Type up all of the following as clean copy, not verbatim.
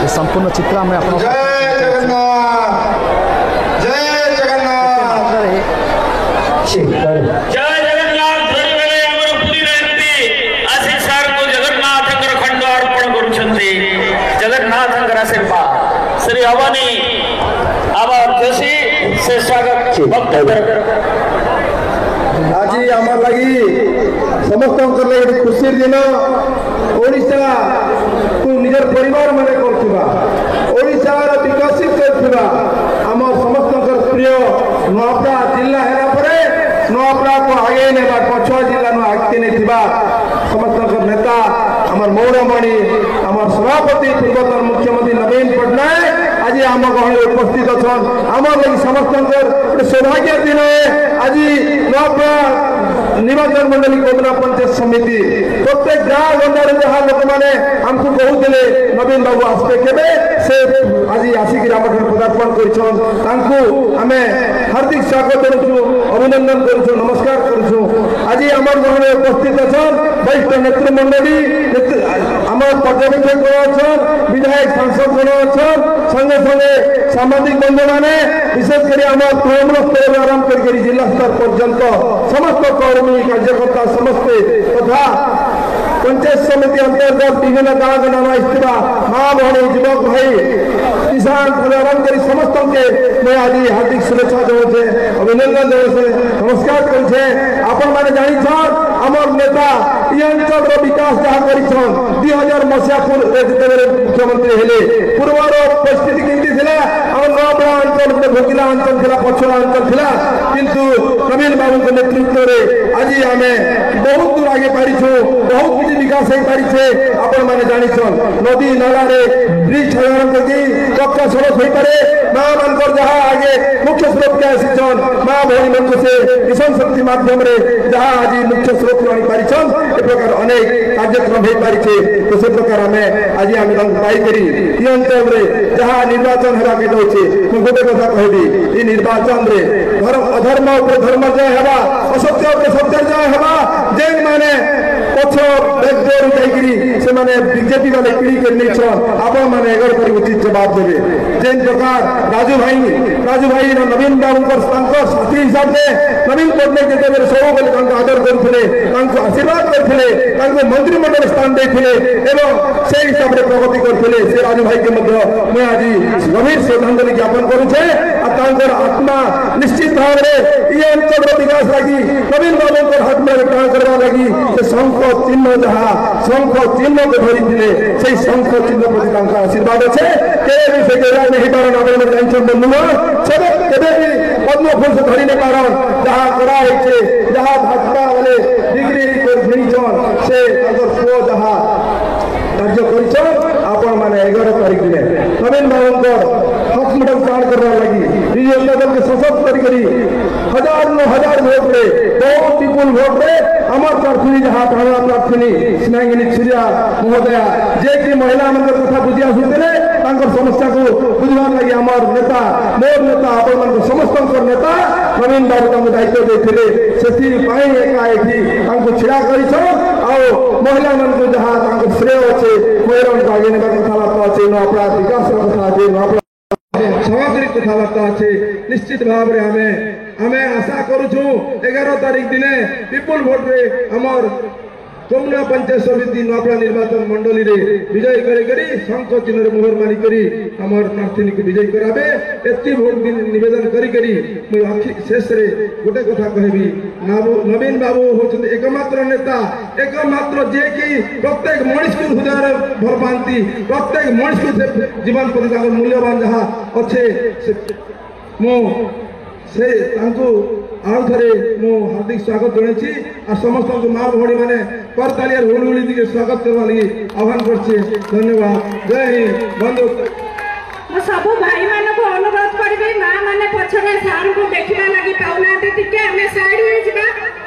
संपूर्ण चित्र आम जगन्नाथ आशीर्वाद श्री अवनी आवर जोशी से स्वागत आज आम लगी समस्त लगे खुशी दिन ओडिशा को निजर परिवार माने ओडिशार विकसित करथिबा आम समस्त प्रिय नुआपड़ा जिला हेरा परे नुआपड़ा को आगे नेबा पछुआ जिला नु आगते नेथिबा समस्त नेता आमर मौरमणि आमर सभापति पूर्वतन मुख्यमंत्री नवीन पटनायक आज आम गहन उपस्थित अच्छन आम लगी समस्त सौभाग्य दिन आज नुआपड़ा निर्वाचन मंडली कोबना पंचायत समिति प्रत्येक गाँव गंडार जहाँ लोक मैंने आमको कहते नवीन बाबू आसपे केबे से आज आसिक आम पदार्पण करें हार्दिक स्वागत करूँ अभिनंदन करूँ नमस्कार करूँ आज आम गहन उपस्थित अच्छन वरिष्ठ नेतृमंडली आम पर्यवेक्षक अच्छन विधायक सांसद गण अच्छन संगे संगे सामाजिक बंधु मैंने विशेषकर आम तृणमूल स्तर आरंभ कर जिला स्तर पर्यंत समस्त कर्मी कार्यकर्ता समस्ते तथा पंचायत समिति अंतर्गत विभिन्न गाँव गंडा स्थित माँ भणी युवक भाई किसान आरंभ कर समस्त के मैं आज हार्दिक शुभेच्छा देवे अभिनंदन देवे नमस्कार करे आपण मैंने जानी आमर नेता ये अंचल विकास जहाँ कर 2000 मसीहा मुख्यमंत्री हेले पूर्वर परिस्थिति केमती नौपड़ा अंचल भोगिला अंचल था पछुआ अंचल था किंतु नवीन बाबू नेतृत्व में आज आम बहुत दूर आगे पारिछू बहुत किसी विकास हो पारिछे आपण मैंने जानिछन नदी नाला ब्रिज छाड़न करके पक्का सड़क हो पारे माँ मान जहाँ आगे मुख्य स्रोत के आसीचन माँ भौणी मन से मिशन शक्ति माध्यम जहाँ आज मुख्य स्रोत आनी पारिछन ए प्रकार अनेक कार्यक्रम हो पारिछे तो से प्रकार आम आज आम पाइकरी ये अंचल जहाँ निर्वाचन होगा जाऊे मुझे गोटे कथा कहबी ये निर्वाचन अधर्म उपर धर्म जय हवा असत्य उपर सत्य जय हवा जेन माने पछ बैकडोर जाइकरी से माने बीजेपी वाले पीढ़ी के नहीं आपण मैंने एगर कर उचित जवाब देवे जेन प्रकार राजू भाई नवीन बाबू साथी हिसाब से नवीन पटनायक जितेबार सब बोले आदर करते आशीर्वाद करते मंत्रिमंडल स्थान देते से हिसाब से प्रगति करते से राजू भाई के मैं आज गभीर श्रद्धांजलि ज्ञापन करुचे आत्मा निश्चित भाव में ये अंचल विकास लगी नवीन बाबू हाथ में काम करवा लगी शंख चिन्ह जहाँ शंख चिन्ह को धरी से शंख चिन्ह प्रति आशीर्वाद अच्छे केवे से नहीं पार नगर जानते नुह केवे भी पद्म फूल से धरी नहीं पार जहाँ कराई जहाँ भाजपा वाले डिग्री से पुओ जहाँ कार्य कर मैंने 11 तारीख दिन नवीन बाबू हक मेडल प्राण करने लगी विजय दल के सशक्त करी हजार भोट रे बहुत विपुल भोट रे आमर प्रार्थी जहाँ प्राण प्रार्थी स्नेहिनी सूर्या महोदया जे कि महिला मान कथा बुझी आसुले समस्या को बुझार लगी आमर नेता मोर नेता आपण समस्त नेता नवीन बाबू दायित्व देते एकाएकी छिड़ा कर महिला मान जहाँ श्रेय अच्छे महिला आगे ने कथबार्ता अच्छे नुआपड़ा विकास कथा अच्छे नुआपड़ा सामग्रिक कथबार्ता अच्छे निश्चित भाव आमे आशा करुचु 11 तारीख दिने विपुल भोट रे आमर कोमना पंचायत समिति नुआपड़ा निर्वाचन मंडली रे विजय करी शंख चिन्ह रे मोहर मारी करी आमर प्रार्थी को विजय कराबे एति भोट निवेदन करी शेष रे गोटे कथा कहबी नवीन बाबू होचंदी एकमात्र नेता एकमात्र जे कि प्रत्येक मनुष्य को हृदय भर पाती प्रत्येक मनुष्य को जीवन प्रति मूल्यवान जहाँ अच्छे से आउ थे मु हार्दिक स्वागत जनाई आ समस्त माँ भौणी मैंने करतालिया हुलहुली स्वागत करवा लगी आह्वान कर धन्यवाद जय हिंद बंधु सब भाई मान को अनुरोध करी माँ मैंने पछरे सार को देखा लगी पाऊना साइड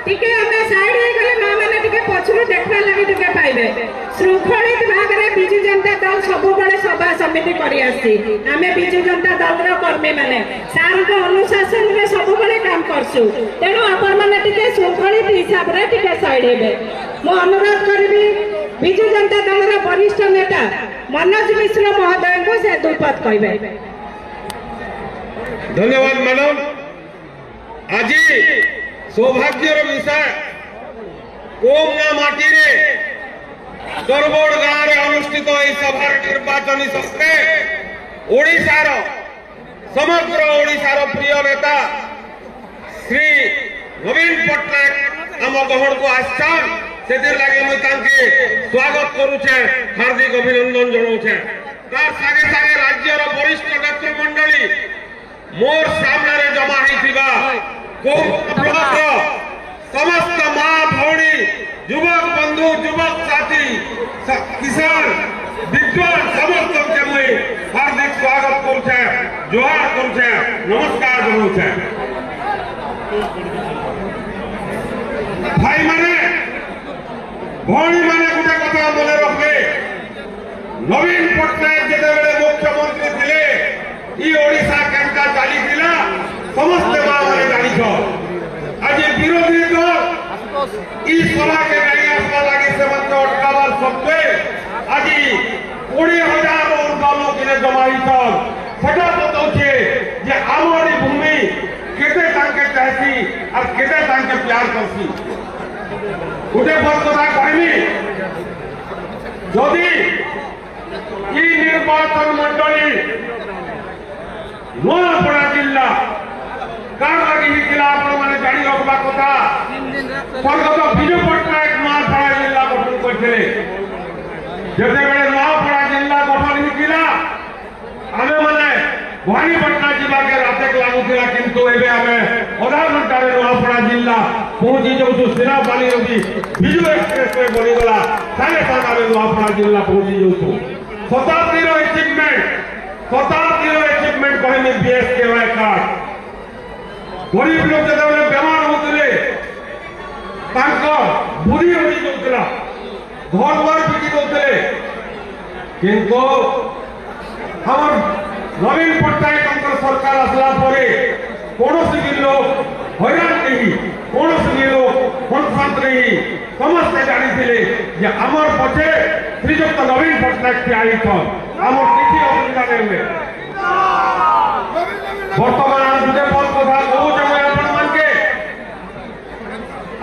टिके हमें साइड हो गले मां माने टिके पछरु देखबा लागि टिके पाइबे श्रृंखलित भागरे बिजु जनता दल सब बळे सभा समिति करि आसी हमें बिजु जनता दल रो कर्मी माने सार को अनुशासन रे सब बळे काम करसु तेनु अपन माने टिके श्रृंखलित हिसाब रे टिके साइड हेबे मो अनुरोध करबी बिजु जनता दल रो वरिष्ठ नेता मनोज मिश्र महोदय को से दुपद कहबे। धन्यवाद मैडम। आज सौभाग्यर विषय कोमना माटी रे दरबड़ गाँव में अनुष्ठित सभा निर्वाचन सत्वे ओडिशार समग्र ओडिशार प्रिय नेता श्री नवीन पट्टनायक आम गहन को आसान से लगे मुझे स्वागत करुचे हार्दिक अभिनंदन जनाऊे तार सागे सागे राज्यर वरिष्ठ नेतृमंडली मोर सामने जमा समस्त माँ भौणी युवक बंधु युवक साथी किसान विद्वान समस्त के मुझे हार्दिक स्वागत करुचे जोहार करुचे नमस्कार जनाऊे भाई माने भौणी माने गोटे कथा मन रखे नवीन पट्टनायक जितेबले मुख्यमंत्री थे ओडिशा केनका चली समस्त माँ मैंने जानिछ आज विरोधी दल सभा के नहीं आसवा लगी से अटकावार सत्वे आज 20,000 ऊर्ध्व लोक जमाई सेटा बताऊे जे आमरी भूमि केते तांके चाहसी और केते तांके प्यार करसी गोटे बड़ कथा कहमी जदि निर्वाचन मंडली नूआपड़ा जिला कार लगी मैंने जानी रखा कथा स्वर्गत विजु पट्टनायक नूआपड़ा जिला गठन करते जितेबले नूआपड़ा जिला गठन होता आम मैंने भवानीपाटना जाके रात लगुला किंतु अधा घंटे नूआपड़ा जिला पहुंची जाऊँ सेना बाली भी विजु एक्सप्रेस में बनीगला सागे सागे आम नूआपड़ा जिला पहुंची जाऊँ शताब्दी अचिवमेंट कहमी बीएसकेवाई कार्ड गरीब लोग जो बेमार होते बुरी हटि जाऊला घर द्वार बिकी दौले किंतु हमर नवीन पट्टनायक सरकार आसला कौन भी लोग हैरान नहीं कौन भी लोग कन्फ्रंट नहीं समस्ते जानी आमर पछे श्रीजुक्त नवीन पट्टनायक आई आमर किसी असुविधा नहीं हुए बर्तमान गोटे बड़ कथा कहूँ मैं आपण के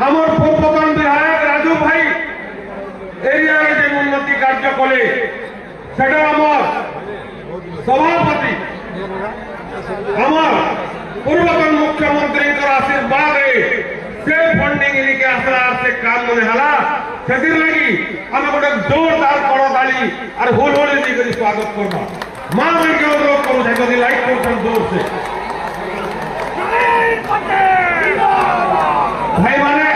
आमर पूर्वतन विधायक राजू भाई एरिया जो उन्नति कार्य कले सेटा आमर सभापति आमर पूर्वतन मुख्यमंत्री आशीर्वाद से फंडिंग इनके आसला से काम मन है से लगी आम गोटे जोरदार करताली और हुलहुली देकर स्वागत करना मां मन के अनुरोध करूँ जदि लाइक कर जोर से भाई माने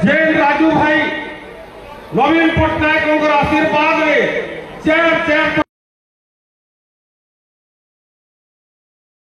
जेन राजू भाई नवीन पट्टनायक आशीर्वाद चेयर